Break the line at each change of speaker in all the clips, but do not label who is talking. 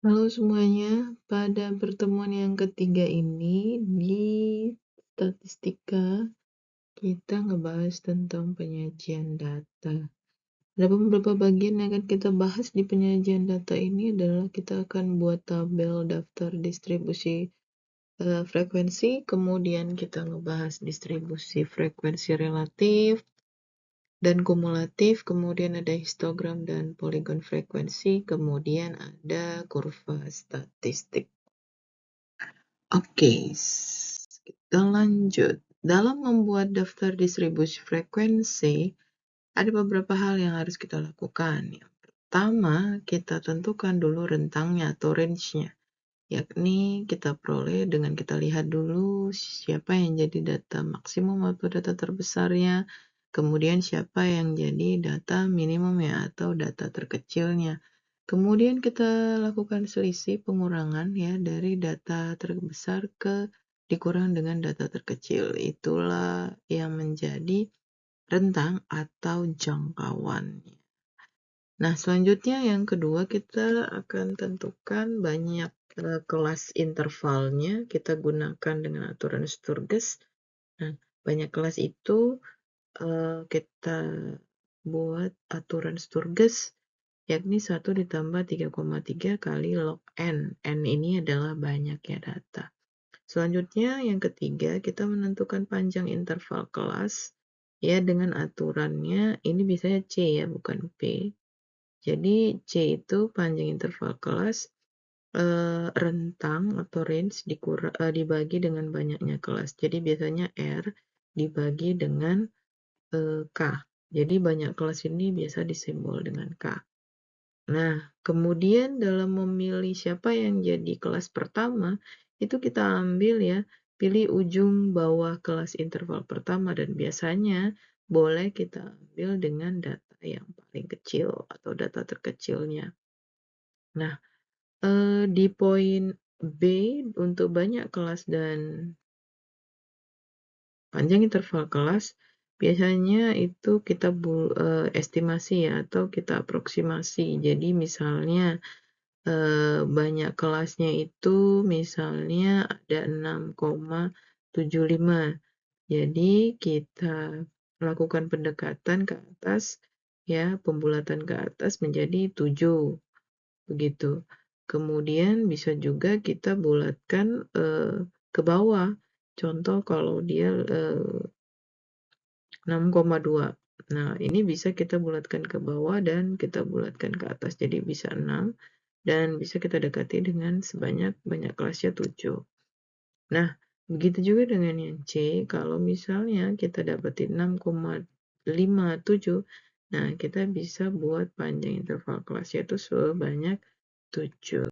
Halo semuanya, pada pertemuan yang ketiga ini di statistika kita ngebahas tentang penyajian data. Ada beberapa bagian yang akan kita bahas di penyajian data ini adalah kita akan buat tabel daftar distribusi frekuensi, kemudian kita ngebahas distribusi frekuensi relatif dan kumulatif, kemudian ada histogram dan poligon frekuensi, kemudian ada kurva statistik. Oke, kita lanjut. Dalam membuat daftar distribusi frekuensi, ada beberapa hal yang harus kita lakukan. Yang pertama, kita tentukan dulu rentangnya atau range-nya, yakni kita peroleh dengan kita lihat dulu siapa yang jadi data maksimum atau data terbesarnya, kemudian siapa yang jadi data minimumnya atau data terkecilnya. Kemudian kita lakukan selisih pengurangan ya dari data terbesar ke dikurang dengan data terkecil. Itulah yang menjadi rentang atau jangkauannya. Nah, selanjutnya yang kedua kita akan tentukan banyak kelas intervalnya. Kita gunakan dengan aturan Sturges. Nah, banyak kelas itu kita buat aturan Sturges, yakni 1 ditambah 3,3 kali log N. N ini adalah banyaknya data. Selanjutnya yang ketiga, kita menentukan panjang interval kelas ya dengan aturannya, ini biasanya C ya, bukan P. Jadi C itu panjang interval kelas, rentang atau range dibagi dengan banyaknya kelas. Jadi biasanya R dibagi dengan K. Jadi banyak kelas ini biasa disimbol dengan K. Nah, kemudian dalam memilih siapa yang jadi kelas pertama, itu kita ambil ya, pilih ujung bawah kelas interval pertama dan biasanya boleh kita ambil dengan data yang paling kecil atau data terkecilnya. Nah, di poin B untuk banyak kelas dan panjang interval kelas, biasanya itu kita estimasi ya atau kita aproksimasi. Jadi misalnya banyak kelasnya itu misalnya ada 6,75. Jadi kita lakukan pendekatan ke atas ya, pembulatan ke atas menjadi 7 begitu. Kemudian bisa juga kita bulatkan ke bawah. Contoh kalau dia 6,2. Nah, ini bisa kita bulatkan ke bawah dan kita bulatkan ke atas. Jadi bisa 6 dan bisa kita dekati dengan banyak kelasnya 7. Nah, begitu juga dengan yang C, kalau misalnya kita dapetin 6,57, nah kita bisa buat panjang interval kelasnya itu sebanyak 7.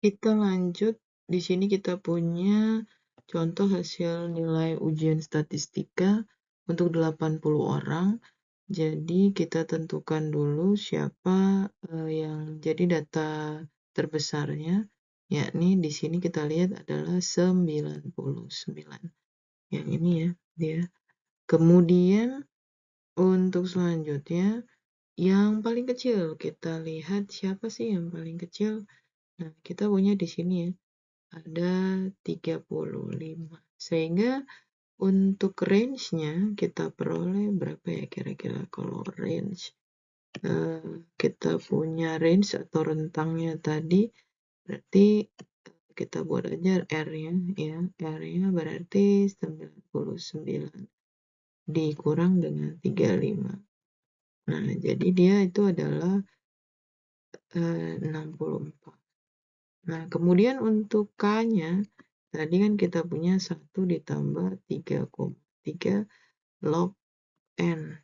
Kita lanjut, di sini kita punya contoh hasil nilai ujian statistika untuk 80 orang. Jadi kita tentukan dulu siapa yang jadi data terbesarnya, yakni di sini kita lihat adalah 99. Yang ini ya, dia. Kemudian untuk selanjutnya, yang paling kecil, kita lihat siapa sih yang paling kecil. Nah, kita punya di sini ya, ada 35. Sehingga untuk range-nya kita peroleh berapa ya kira-kira kalau range. Kita punya range atau rentangnya tadi, berarti kita buat aja R-nya ya. R-nya berarti 99 dikurang dengan 35. Nah, jadi dia itu adalah 64. Nah, kemudian untuk K-nya, tadi kan kita punya 1 ditambah 3,3 log N.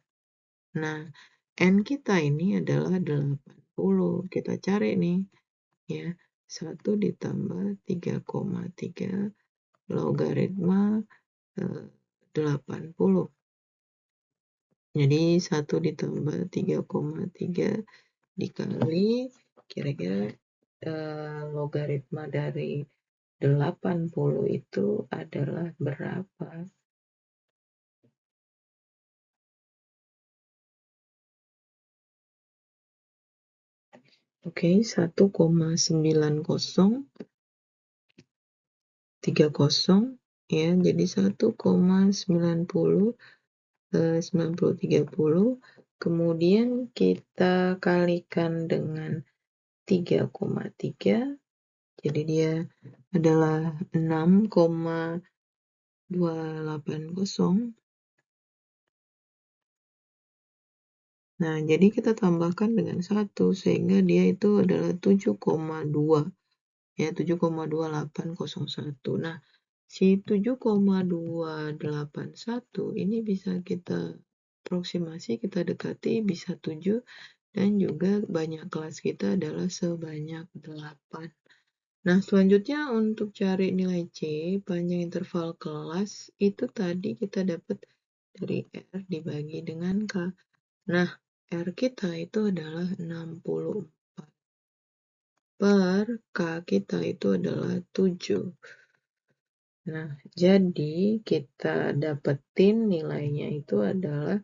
Nah, N kita ini adalah 80. Kita cari nih, ya. 1 ditambah 3,3 logaritma 80. Jadi 1 ditambah 3,3 dikali kira-kira logaritma dari 80 itu adalah berapa? Oke, 1,9030 ya, jadi 1,90 kemudian kita kalikan dengan 3,3, jadi dia adalah 6,280. Nah, jadi kita tambahkan dengan 1 sehingga dia itu adalah 7,2 ya, 7,2801. Nah, si 7,281 ini bisa kita aproksimasi, kita dekati bisa 7 dan juga banyak kelas kita adalah sebanyak 8. Nah, selanjutnya untuk cari nilai C, panjang interval kelas, itu tadi kita dapat dari R dibagi dengan K. Nah, R kita itu adalah 64 per K kita itu adalah 7. Nah, jadi kita dapetin nilainya itu adalah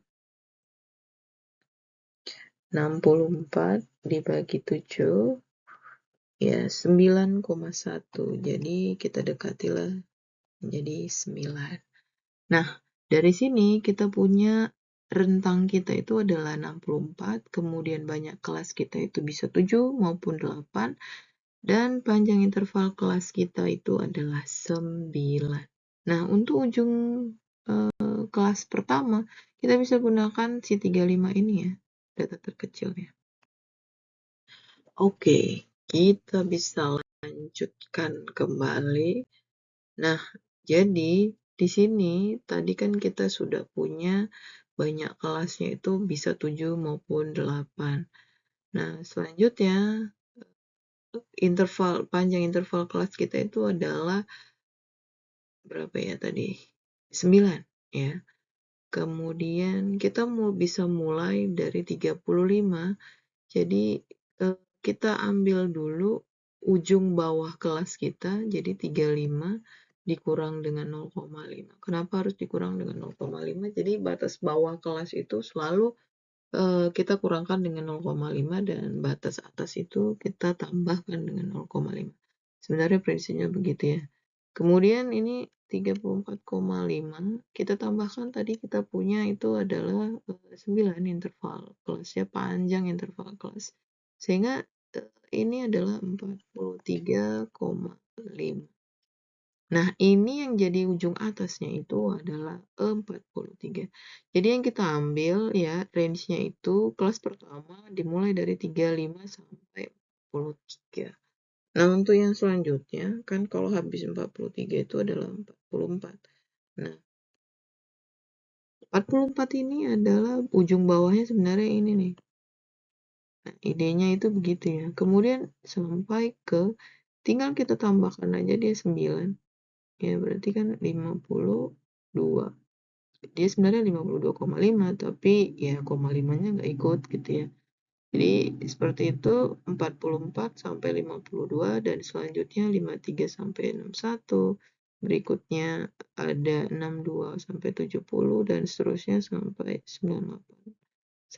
64 dibagi 7, ya 9,1. Jadi kita dekatilah menjadi 9. Nah, dari sini kita punya rentang kita itu adalah 64, kemudian banyak kelas kita itu bisa 7 maupun 8, dan panjang interval kelas kita itu adalah 9. Nah, untuk ujung kelas pertama, kita bisa gunakan si 35 ini ya, data terkecilnya. Oke, kita bisa lanjutkan kembali. Nah, jadi di sini tadi kan kita sudah punya banyak kelasnya itu bisa 7 maupun 8. Nah, selanjutnya panjang interval kelas kita itu adalah berapa ya tadi? 9 ya. Kemudian kita bisa mulai dari 35. Jadi kita ambil dulu ujung bawah kelas kita, jadi 35 dikurang dengan 0,5. Kenapa harus dikurang dengan 0,5? Jadi batas bawah kelas itu selalu kita kurangkan dengan 0,5 dan batas atas itu kita tambahkan dengan 0,5. Sebenarnya prinsipnya begitu ya. Kemudian ini 34,5 kita tambahkan tadi kita punya itu adalah 9 interval kelasnya, panjang interval kelas. Sehingga ini adalah 43,5. Nah, ini yang jadi ujung atasnya itu adalah 43. Jadi yang kita ambil ya, range-nya itu kelas pertama dimulai dari 35 sampai 43. Nah, untuk yang selanjutnya, kan kalau habis 43 itu adalah 44. Nah, 44 ini adalah ujung bawahnya sebenarnya ini nih. Nah, idenya itu begitu ya. Kemudian sampai ke, tinggal kita tambahkan aja dia 9. Ya, berarti kan 52. Dia sebenarnya 52,5, tapi ya 0,5-nya nggak ikut gitu ya. Jadi seperti itu 44 sampai 52 dan selanjutnya 53 sampai 61. Berikutnya ada 62 sampai 70 dan seterusnya sampai 98,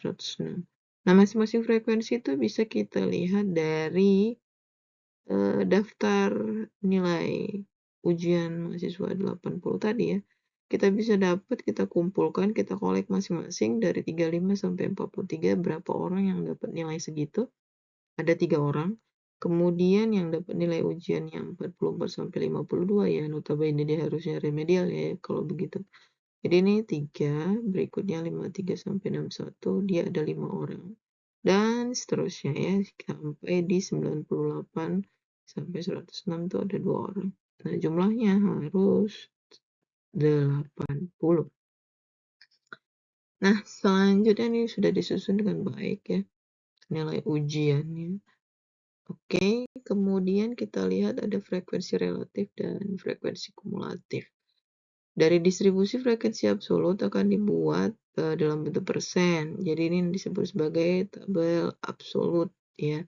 106. Nah, masing-masing frekuensi itu bisa kita lihat dari daftar nilai ujian mahasiswa 80 tadi ya. Kita bisa dapat, kita kumpulkan, kita kolek masing-masing dari 35 sampai 43 berapa orang yang dapat nilai segitu. Ada 3 orang. Kemudian yang dapat nilai ujian yang 44 sampai 52 ya, notabene dia harusnya remedial ya kalau begitu. Jadi ini 3, berikutnya 53 sampai 61, dia ada 5 orang. Dan seterusnya ya, sampai di 98 sampai 106 itu ada 2 orang. Nah, jumlahnya harus 80. Nah, selanjutnya ini sudah disusun dengan baik ya, nilai ujiannya. Oke, kemudian kita lihat ada frekuensi relatif dan frekuensi kumulatif. Dari distribusi frekuensi absolut akan dibuat dalam bentuk persen. Jadi ini disebut sebagai tabel absolut ya.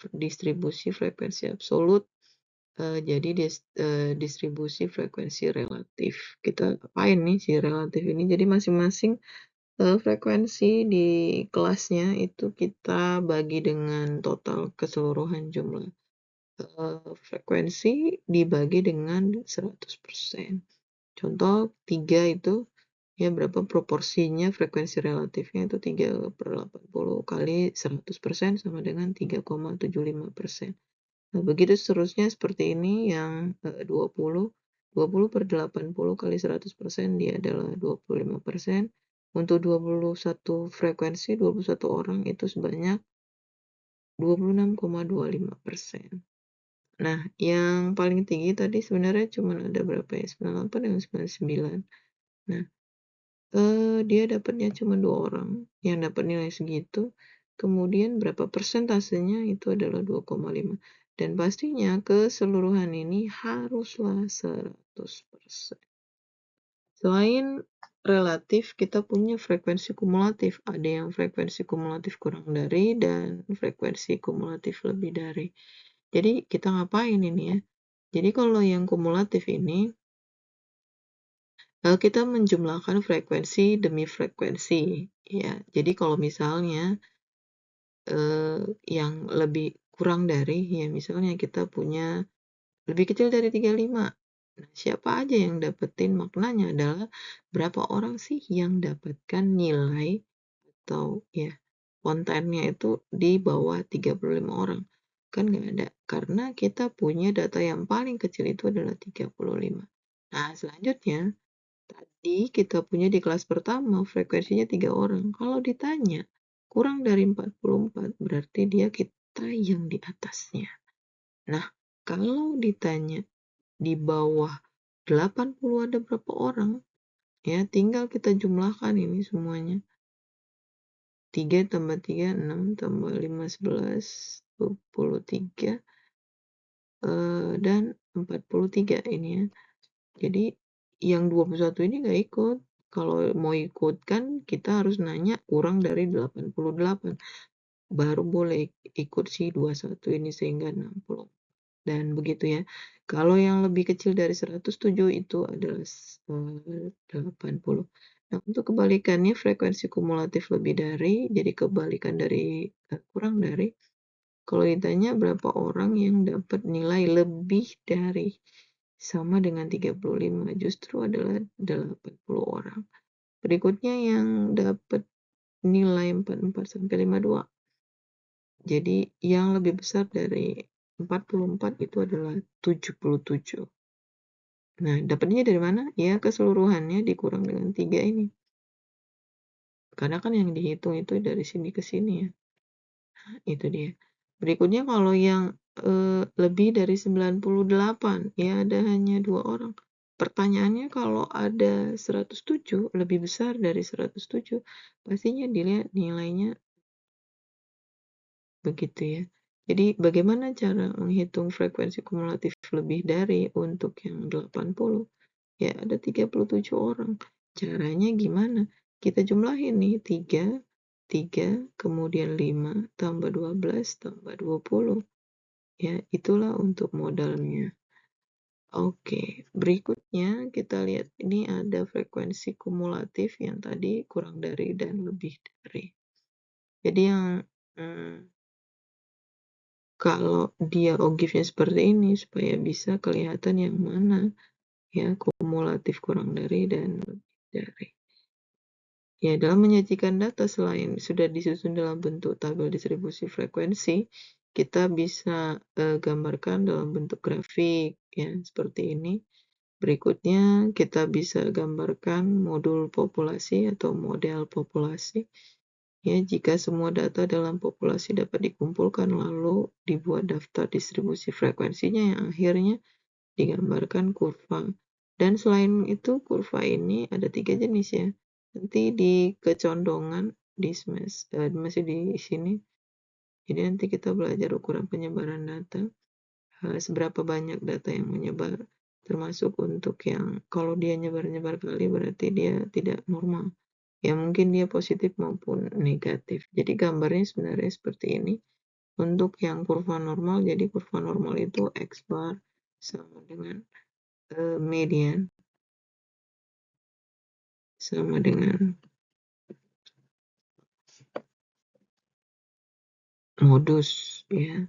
Distribusi frekuensi absolut. Jadi distribusi frekuensi relatif. Kita apain nih si relatif ini? Jadi masing-masing Frekuensi di kelasnya itu kita bagi dengan total keseluruhan jumlah frekuensi dibagi dengan 100%. Contoh 3 itu ya berapa proporsinya frekuensi relatifnya itu 3/80 kali 100% sama dengan 3,75%. Nah, begitu seterusnya seperti ini yang 20 per 80 kali 100% dia adalah 25%. Untuk 21 frekuensi, 21 orang itu sebanyak 26,25%. Nah, yang paling tinggi tadi sebenarnya cuma ada berapa ya? 98 dengan 99. Nah, dia dapatnya cuma 2 orang yang dapat nilai segitu. Kemudian berapa persentasenya itu adalah 2,5. Dan pastinya keseluruhan ini haruslah 100%. Selain relatif, kita punya frekuensi kumulatif. Ada yang frekuensi kumulatif kurang dari dan frekuensi kumulatif lebih dari. Jadi kita ngapain ini ya? Jadi kalau yang kumulatif ini, kita menjumlahkan frekuensi demi frekuensi. Ya, jadi kalau misalnya yang lebih kurang dari, ya misalnya kita punya lebih kecil dari 35. Nah, siapa aja yang dapetin maknanya adalah berapa orang sih yang dapatkan nilai atau ya kontennya itu di bawah 35 orang. Kan nggak ada. Karena kita punya data yang paling kecil itu adalah 35. Nah, selanjutnya tadi kita punya di kelas pertama frekuensinya 3 orang. Kalau ditanya kurang dari 44 berarti dia kita yang di atasnya. Nah, kalau ditanya di bawah 80 ada berapa orang? Ya, tinggal kita jumlahkan ini semuanya. 3 tambah 3, 6 tambah 5, 11, 23, dan 43 ini ya. Jadi yang 21 ini nggak ikut. Kalau mau ikut kan kita harus nanya kurang dari 88. Baru boleh ikut si 21 ini sehingga 60. Dan begitu ya. Kalau yang lebih kecil dari 107 itu adalah 80. Nah, untuk kebalikannya frekuensi kumulatif lebih dari, jadi kebalikan dari kurang dari. Kalau ditanya berapa orang yang dapat nilai lebih dari sama dengan 35, justru adalah 80 orang. Berikutnya yang dapat nilai 44 sampai 52. Jadi yang lebih besar dari 44 itu adalah 77. Nah, dapatnya dari mana? Ya, keseluruhannya dikurang dengan 3 ini. Karena kan yang dihitung itu dari sini ke sini ya. Nah, itu dia. Berikutnya kalau yang lebih dari 98, ya ada hanya 2 orang. Pertanyaannya kalau ada 107, lebih besar dari 107, pastinya dilihat nilainya begitu ya. Jadi bagaimana cara menghitung frekuensi kumulatif lebih dari untuk yang 80? Ya ada 37 orang. Caranya gimana? Kita jumlahin nih 3, kemudian 5, tambah 12, tambah 20. Ya, itulah untuk modalnya. Oke, berikutnya kita lihat ini ada frekuensi kumulatif yang tadi kurang dari dan lebih dari. Jadi yang kalau dia ogifnya seperti ini supaya bisa kelihatan yang mana ya kumulatif kurang dari dan lebih dari. Ya, dalam menyajikan data selain sudah disusun dalam bentuk tabel distribusi frekuensi, kita bisa gambarkan dalam bentuk grafik ya seperti ini. Berikutnya kita bisa gambarkan modul populasi atau model populasi. Ya, jika semua data dalam populasi dapat dikumpulkan lalu dibuat daftar distribusi frekuensinya yang akhirnya digambarkan kurva. Dan selain itu kurva ini ada 3 jenis ya. Nanti di kecondongan masih di sini. Jadi nanti kita belajar ukuran penyebaran data. Seberapa banyak data yang menyebar. Termasuk untuk yang kalau dia nyebar-nyebar kali berarti dia tidak normal. Ya mungkin dia positif maupun negatif. Jadi gambarnya sebenarnya seperti ini. Untuk yang kurva normal, jadi kurva normal itu X bar sama dengan median sama dengan modus, ya,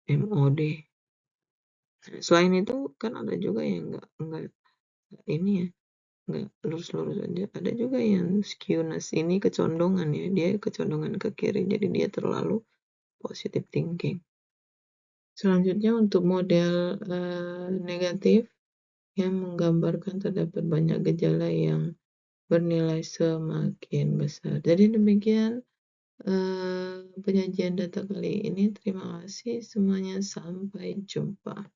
MOD. Selain itu kan ada juga yang nggak ini ya, nggak lurus-lurus aja. Ada juga yang skewness ini kecondongan ya, dia kecondongan ke kiri, jadi dia terlalu positive thinking. Selanjutnya untuk model negatif yang menggambarkan terdapat banyak gejala yang bernilai semakin besar. Jadi demikian penyajian data kali ini. Terima kasih semuanya. Sampai jumpa.